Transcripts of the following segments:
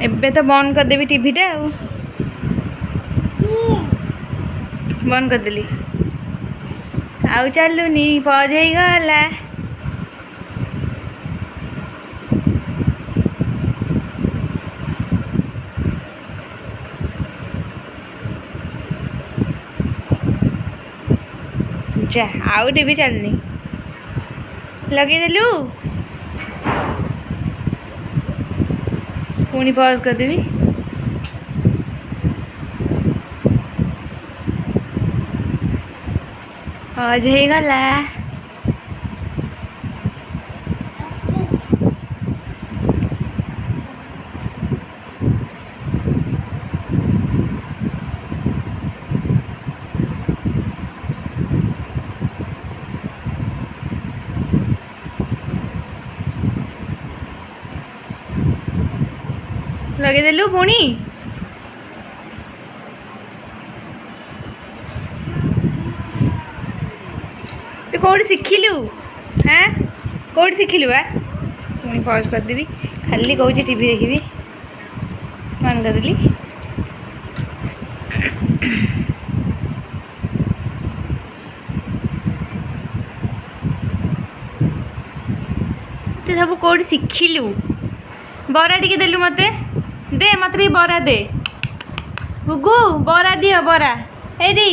एबे तो बंद करदेवी टीवीटा बंद करदेली आउ चलुनी पज हो गला जा आउ टीवी चलनी लगेदेलु पुणी पज करदेवी पज हो गला लगेदेलु पुणी तू कौट शिखिलु हाँ कौट शिखिलु आ पुणी पज करदेवी खाली कौच टीवी देखी बंद करदेली तू सब कौट शिखिलु बरा टिके देलु मते दे मत बरा दे गुगु बरा दियो बरा एदी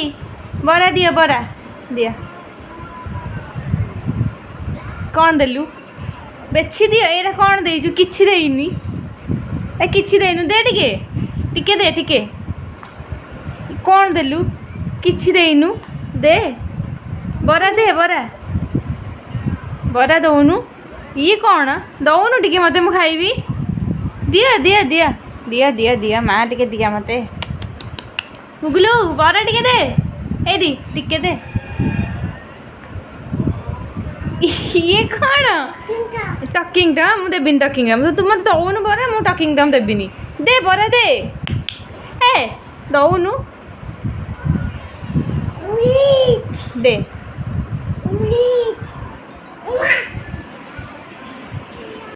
बरा दियो बरा दिया कौन देलु बेची दियो एरा कौन देजु किछि देइनी ए किछि देनु दे टिके टिके दे टिके कौन देलु किछि देइनु दे बरा दे बरा बरा दउनु ये कौन दउनु टिके मते मु खाइबी दिया दिया दिया दिया दिया दिया माँ टिके दिया मते मुगलू बरा टिके दे एडी टिके दे ये कौन टकिंग टा मु देबिन टकिंग तू मत दउनु बरा मु टकिंग टा देबिनी दे बरा दे ए दउनु दे